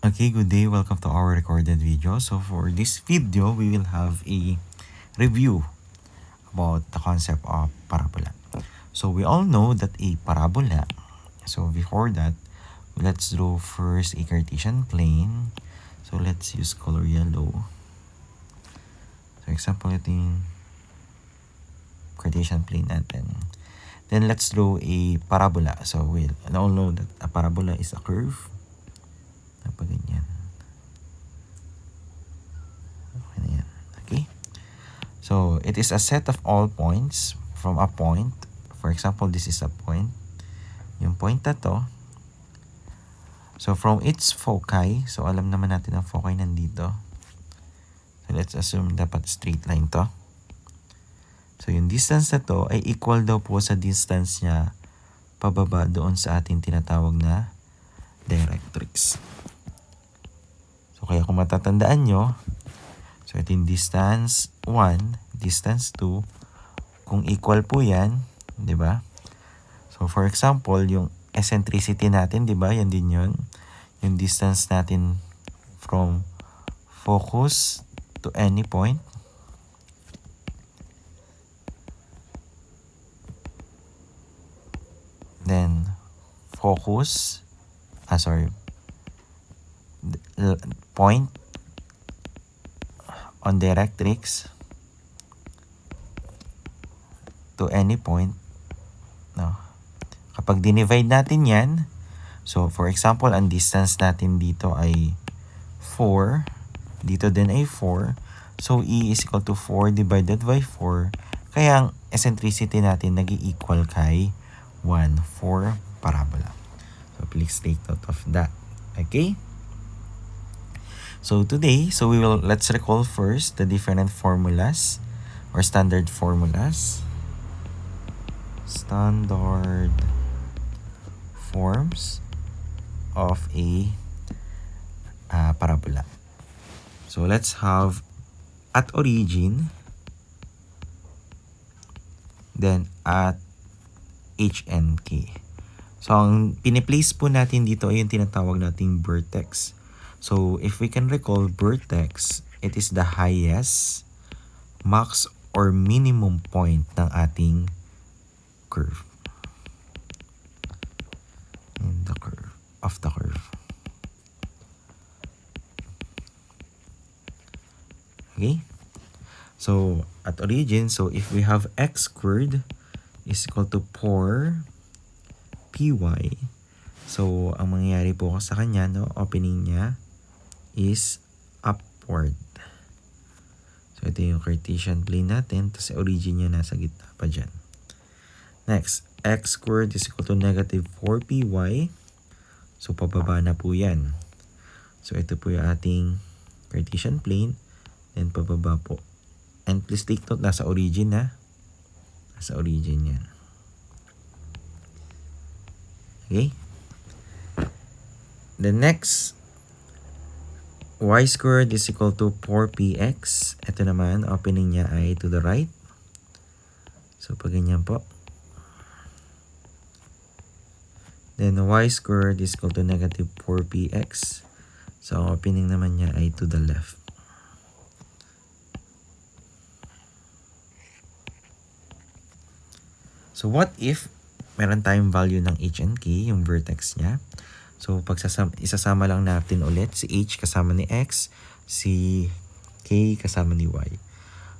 Okay, good day. Welcome to our recorded video. So for this video, we will have a review about the concept of parabola. So we all know that a parabola, so before that, let's draw first a Cartesian plane. So let's use color yellow. So example, ito yung Cartesian plane natin. Then let's draw a parabola. So we all know that a parabola is a curve. Pag ganyan. Okay. So it is a set of all points from a point. For example, this is a point. Yung point na to. So from its foci, so alam naman natin ang foci nandito. So let's assume dapat straight line to. So yung distance na to ay equal daw po sa distance niya pababa doon sa ating tinatawag na directrix. So kaya kung matatandaan nyo, so ito yung distance 1, distance 2, kung equal po yan, di ba? So for example, yung eccentricity natin, di ba? Yan din yun. Yung distance natin from focus to any point. Then focus, point on directrix to any point. No. Kapag dinivide natin yan, so for example, ang distance natin dito ay 4, dito din ay 4, so E is equal to 4 divided by 4, kaya ang eccentricity natin nag-i-equal kay 1 for parabola. So please take note of that. Okay? So today, let's recall first the different formulas or standard formulas. Standard forms of a parabola. So let's have at origin, then at H and K. So ang piniplace po natin dito ay yung tinatawag nating vertex. So if we can recall, vertex, it is the highest, max, or minimum point ng ating curve. In the curve, of the curve. Okay? So at origin, so if we have x squared is equal to 4 py, so ang mangyayari po sa kanya, no, opening niya is upward. So ito yung Cartesian plane natin, tapos origin niya nasa gitna pa dyan. Next, x squared is equal to negative 4py. So pababa na po yan. So ito po yung ating Cartesian plane, then pababa po. And please take note, nasa origin na. Nasa origin yan. Okay? The next, y squared is equal to 4px. Ito naman, opening niya ay to the right. So pag ganyan po. Then y squared is equal to negative 4px. So opening naman niya ay to the left. So what if meron tayong value ng h and k, yung vertex niya? So pag isasama lang natin ulit, si h kasama ni x, si k kasama ni y.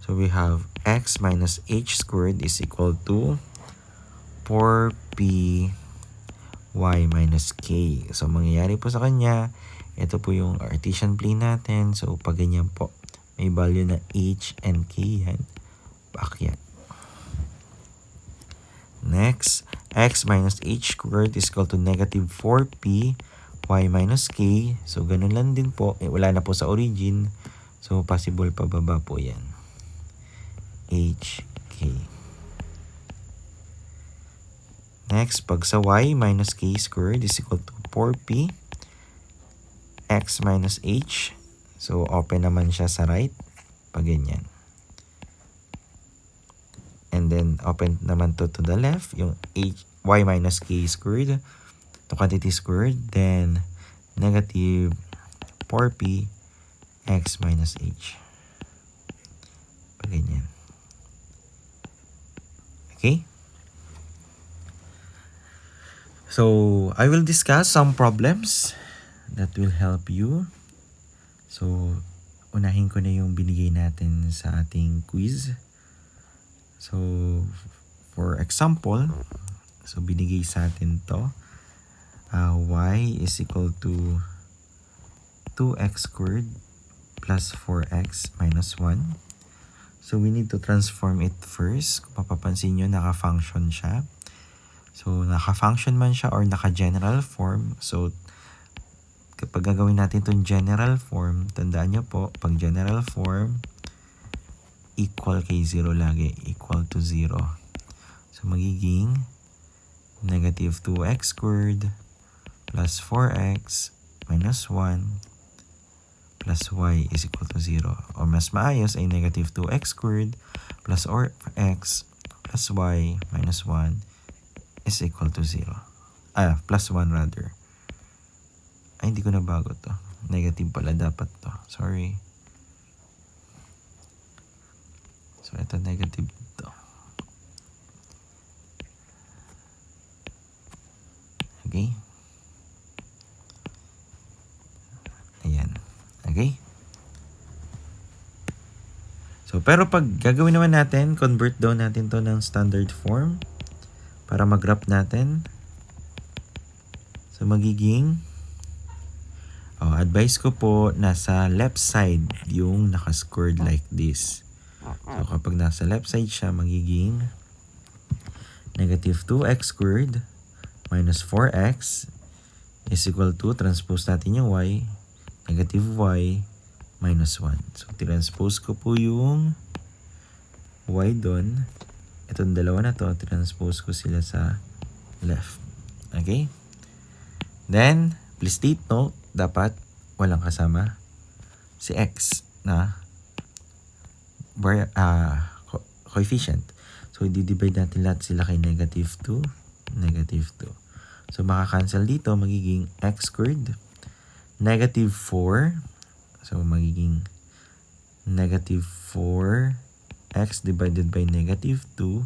So we have x minus h squared is equal to 4py minus k. So mangyayari po sa kanya, ito po yung Cartesian plane natin. So pag ganyan po, may value na h and k yan. Paakyat. Next, x minus h squared is equal to negative 4py minus k. So ganun lang din po. Wala na po sa origin. So possible pababa po yan. h, k. Next, pag sa y minus k squared is equal to 4p x minus h. So open naman siya sa right. Pag ganyan. And then open naman to the left, yung y minus k squared, to quantity squared, then negative 4p x minus h. Ganyan. Okay? So, I will discuss some problems that will help you. So, unahin ko na yung binigay natin sa ating quiz. So, for example, so binigay sa atin to. Y is equal to 2x squared plus 4x minus 1. So, we need to transform it first. Kung mapapansin nyo, naka-function siya. So, naka-function man siya or naka-general form. So, kapag gagawin natin itong general form, tandaan nyo po, pag general form, equal kay 0 lagi. Equal to 0. So, magiging negative 2x squared plus 4x minus 1 plus y is equal to 0. O mas maayos ay negative 2x squared plus x plus y minus 1 is equal to 0. Plus 1 rather. Ay, hindi ko na bago to. Negative pala dapat to. Sorry. So, ito negative to. Okay? Ayan. Okay? So, pero pag gagawin naman natin, convert daw natin to ng standard form para mag-graph natin. So, magiging advice ko po, nasa left side yung naka-squared like this. So, kapag nasa left side siya, magiging negative 2x squared minus 4x is equal to, transpose natin yung y, negative y minus 1. So, transpose ko po yung y doon. Itong dalawa na to, transpose ko sila sa left. Okay? Then, please take note, dapat walang kasama si x na coefficient. So, i-divide natin lahat sila kay negative 2, negative 2. So, makakancel dito, magiging x squared, negative 4. So, magiging negative 4x divided by negative 2.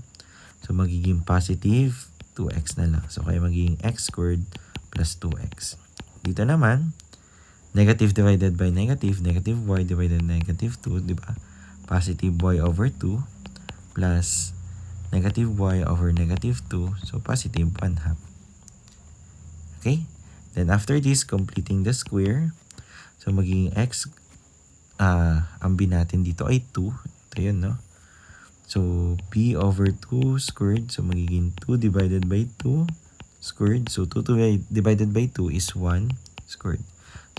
So, magiging positive 2x na lang. So, kaya magiging x squared plus 2x. Dito naman, negative divided by negative, negative y divided by negative 2, di ba? Positive y over 2 plus negative y over negative 2. So, positive 1/2. Okay? Then, after this, completing the square. So, magiging x, ang b natin dito ay 2. Ito yun, no? So, b over 2 squared. So, magiging 2 divided by 2 squared. So, 2 divided by 2 is 1 squared.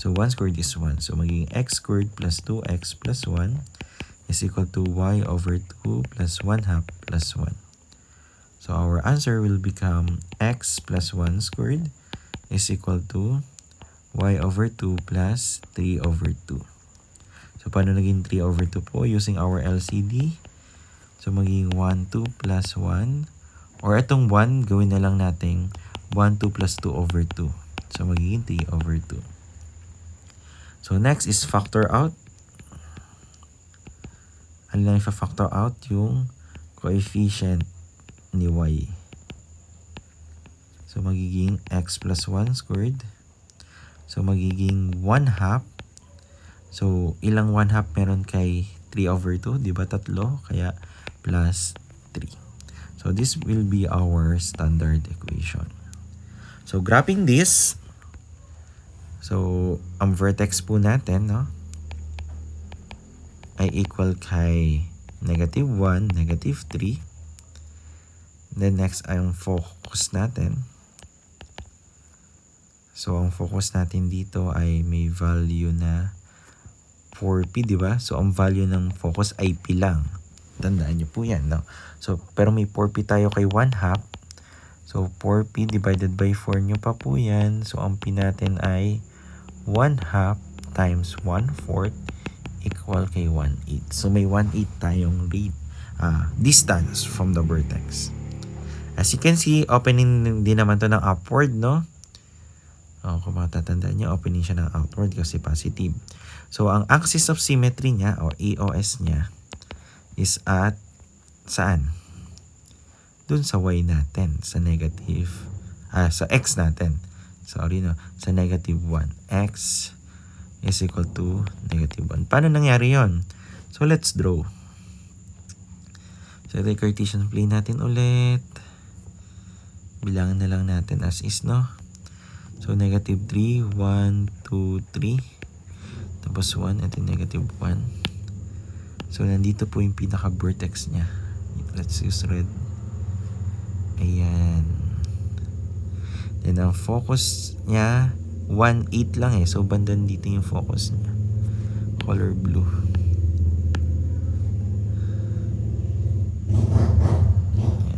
So, 1 squared is 1. So, magiging x squared plus 2x plus 1 is equal to y over 2 plus 1/2 plus 1. So, our answer will become x plus 1 squared is equal to y over 2 plus 3 over 2. So, paano naging 3 over 2 po? Using our LCD. So, magiging 1, 2 plus 1. Or itong 1, gawin na lang natin 1, 2 plus 2 over 2. So, magiging 3 over 2. So, next is factor out. Ano lang i-factor out? Yung coefficient ni y. So, magiging x plus 1 squared. So, magiging 1/2. So, ilang 1/2 meron kay 3 over 2? Di ba? 3. Kaya, plus 3. So, this will be our standard equation. So, graphing this. So, ang vertex po natin, no? Ay equal kay negative 1, negative 3. Then, next ay ang focus natin. So, ang focus natin dito ay may value na 4p, di ba? So, ang value ng focus ay p lang. Tandaan nyo po yan, no? So, pero may 4p tayo kay 1/2. So, 4p divided by 4 nyo pa po yan. So, ang p natin ay 1/2 times 1/4 equal kay 1/8. So, may 1/8 tayong distance from the vertex. As you can see, opening din naman to ng upward, no? Kung matatandaan niyo, opening siya ng outward kasi positive. So, ang axis of symmetry niya o EOS niya is at saan? Dun sa y natin, sa negative, sa x natin. Sorry, no? Sa negative 1. X is equal to negative 1. Paano nangyari yon? So, let's draw. So, ito yung Cartesian plane natin ulit. Bilangan na lang natin as is, no? So, negative 3, 1, 2, 3. Tapos 1, ito negative 1. So, nandito po yung pinaka-vertex niya. Let's use red. Ayan. Then, ang focus niya, 1,8 lang eh. So, bandan dito yung focus niya. Color blue.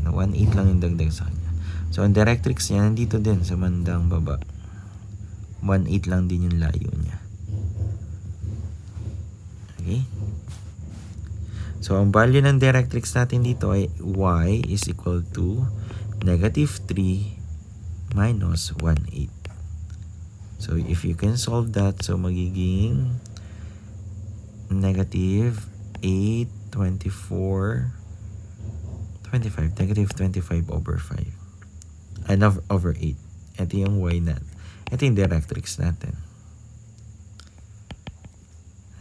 Ayan, 1,8 lang yung dagdag sa kanya. So, ang directrix niya, nandito din sa bandang baba. 1,8 lang din yung layo niya. Okay? So, ang value ng directrix natin dito ay y is equal to negative 3 minus 1,8. So, if you can solve that, so magiging negative 8, 24, 25. Negative 25 over 5. Over 8. Ito yung y natin. Ito yung directrix natin.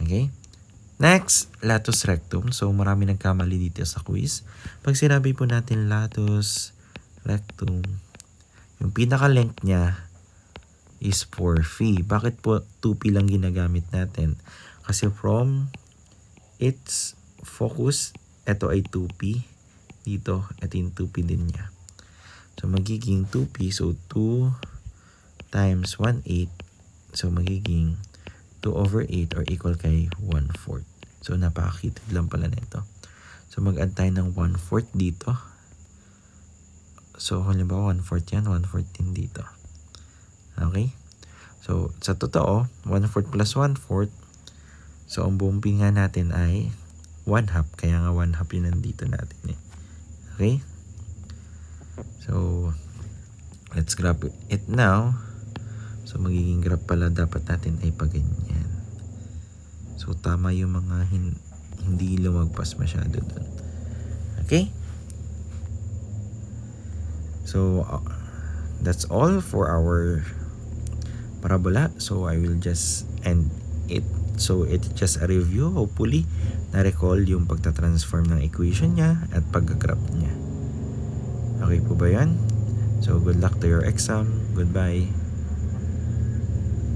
Okay? Next, latus rectum. So, marami nagkamali dito sa quiz. Pag sinabi po natin latus rectum, yung pinaka-length niya is 4p. Bakit po 2p lang ginagamit natin? Kasi from its focus, ito ay 2p. Dito, ito yung 2p din niya. So, magiging 2p. So, 2 times 1/8. So, magiging 2 over 8 or equal kay 1/4. So, napakakitid lang pala nito. So, mag-add tayo ng 1/4 dito. So, halimbawa 1/4 yan, 1/4 din dito. Okay? So, sa totoo, 1/4 plus 1/4. So, ang buong pinga natin ay 1/2. Kaya nga 1/2 yun nandito natin eh. Okay? So, let's graph it now. So, magiging graph pala dapat natin ay paganyan. So, tama yung mga hindi lumagpas masyado dun. Okay? So, that's all for our parabola. So, I will just end it. So, it's just a review. Hopefully, na-recall yung pagta-transform ng equation niya at pag-graph niya. Okay po ba yan? So, good luck to your exam. Goodbye.